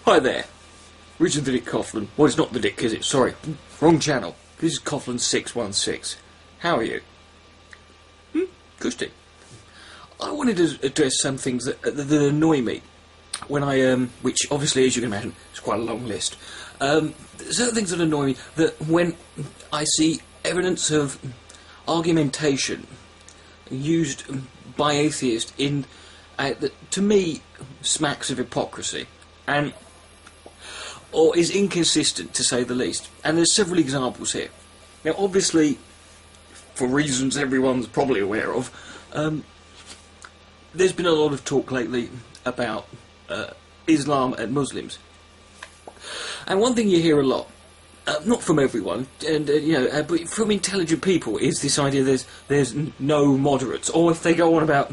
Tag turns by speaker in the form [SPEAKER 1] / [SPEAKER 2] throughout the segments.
[SPEAKER 1] Hi there, Richard the Dick Coughlin. Well, it's not the Dick, is it? Sorry, wrong channel. This is Coughlin 616. How are you? Good. I wanted to address some things that annoy me when I, which obviously, as you can imagine, is quite a long list. Certain things that annoy me, that when I see evidence of argumentation used by atheists in, that to me smacks of hypocrisy, and or is inconsistent, to say the least. And there's several examples here. Now, obviously, for reasons everyone's probably aware of, there's been a lot of talk lately about Islam and Muslims. And one thing you hear a lot, not from everyone, and but from intelligent people, is this idea there's no moderates, or if they go on about,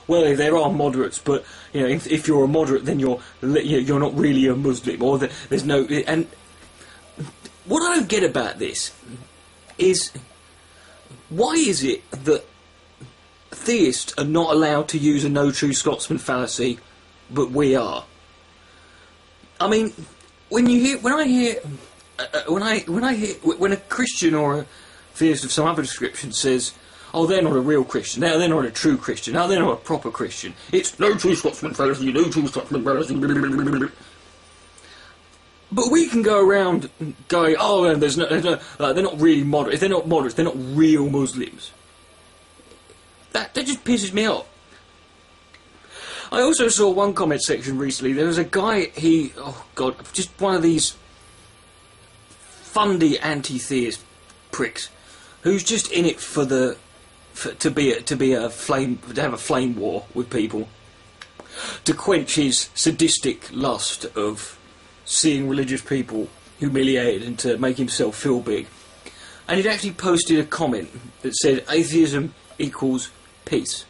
[SPEAKER 1] well, there are moderates, but if you're a moderate, then you're not really a Muslim, or there's no. And what I don't get about this is, why is it that theists are not allowed to use a no true Scotsman fallacy, but we are? I mean, when a Christian or a theist of some other description says, "Oh, they're not a real Christian. They're not a true Christian. No, they're not a proper Christian. It's no true Scotsman fallacy, no true Scotsman fallacy." But we can go around going, "Oh, there's no they're not really moderate. If they're not moderates, they're not real Muslims." That just pisses me off. I also saw one comment section recently. There was a guy. Just one of these fundy anti-theist pricks who's just in it to have a flame war with people, to quench his sadistic lust of seeing religious people humiliated and to make himself feel big. And he'd actually posted a comment that said atheism equals peace.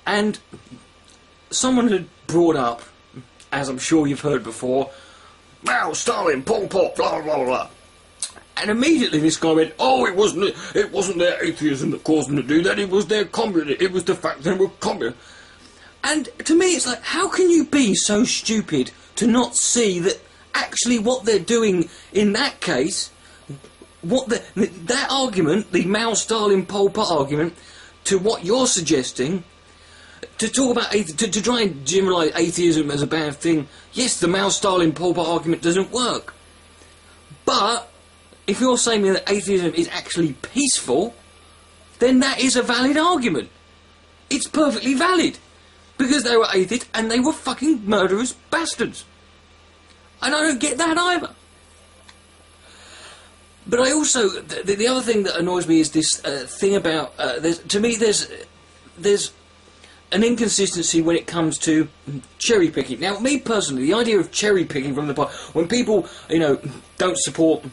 [SPEAKER 1] And someone had brought up, as I'm sure you've heard before, Mao, Stalin, Pol Pot, blah blah blah. And immediately this guy went, "Oh, it wasn't their atheism that caused them to do that, it was their communism, it was the fact they were communist." And to me it's like, how can you be so stupid to not see that actually what they're doing in that case, that argument, the Mao, Stalin, Pol Pot argument, to what you're suggesting, to talk about to try and generalise atheism as a bad thing. Yes, the Mao, Stalin, Pol Pot argument doesn't work, but if you're saying that atheism is actually peaceful, then that is a valid argument. It's perfectly valid, because they were atheists and they were fucking murderous bastards. And I don't get that either. But I also, the other thing that annoys me is this thing about, there's an inconsistency when it comes to cherry picking. Now, me personally, the idea of cherry picking from the part, when people, don't support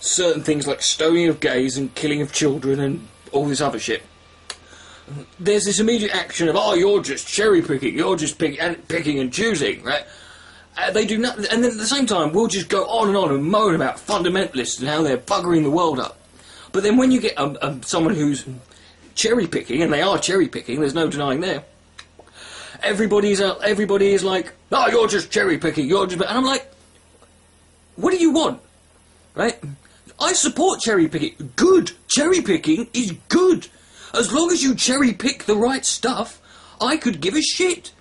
[SPEAKER 1] certain things like stoning of gays and killing of children and all this other shit, there's this immediate action of, "Oh, you're just cherry picking, you're just picking and choosing," right? They do not, and then at the same time, we'll just go on and moan about fundamentalists and how they're buggering the world up. But then when you get someone who's cherry picking, and they are cherry picking, there's no denying there, everybody is like, "Oh, you're just cherry picking, you're just," and I'm like, what do you want, right? I support cherry picking. Good cherry picking is good. As long as you cherry pick the right stuff, I could give a shit.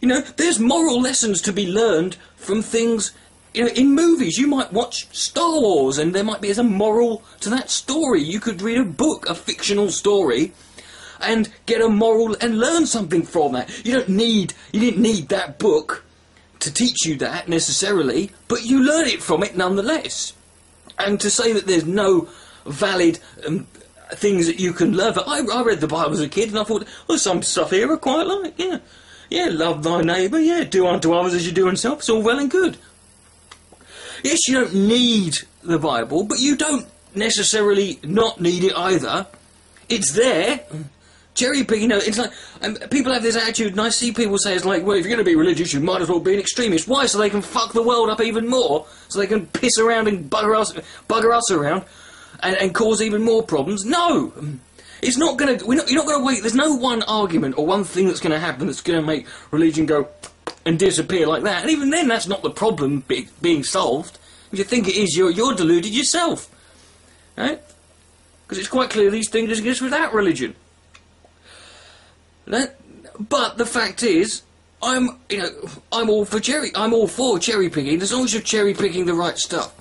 [SPEAKER 1] There's moral lessons to be learned from things. In movies, you might watch Star Wars, and there might be a moral to that story. You could read a book, a fictional story, and get a moral and learn something from that. You didn't need that book to teach you that necessarily, but you learn it from it nonetheless. And to say that there's no valid things that you can learn. I read the Bible as a kid, and I thought, well, some stuff here I quite like. Yeah, love thy neighbour. Yeah, do unto others as you do yourself. It's all well and good. Yes, you don't need the Bible, but you don't necessarily not need it either. It's there. Cherry picking, it's like, people have this attitude, and I see people say, it's like, well, if you're going to be religious, you might as well be an extremist. Why? So they can fuck the world up even more, so they can piss around and bugger us around, and cause even more problems. No! It's not going to, you're not going to wait, there's no one argument or one thing that's going to happen that's going to make religion go and disappear like that. And even then, that's not the problem being solved. If you think it is, you're deluded yourself, right? Because it's quite clear these things exist without religion. But the fact is, I'm all for cherry picking as long as you're cherry picking the right stuff.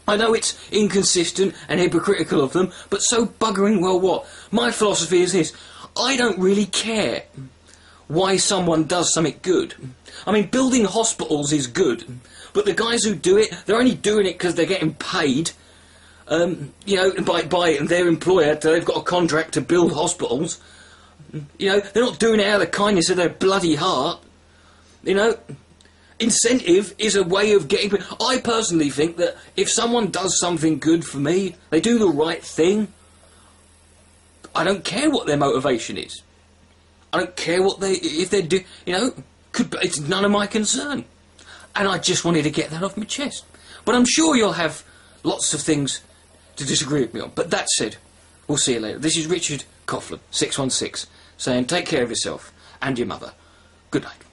[SPEAKER 1] I know it's inconsistent and hypocritical of them, but so buggering well what? My philosophy is this: I don't really care why someone does something good. I mean, building hospitals is good, but the guys who do it, they're only doing it because they're getting paid, by their employer. They've got a contract to build hospitals. They're not doing it out of the kindness of their bloody heart. Incentive is a way of getting... I personally think that if someone does something good for me, they do the right thing, I don't care what their motivation is. I don't care if they do, it's none of my concern. And I just wanted to get that off my chest. But I'm sure you'll have lots of things to disagree with me on. But that said, we'll see you later. This is Richard Coughlan, 616, saying take care of yourself and your mother. Good night.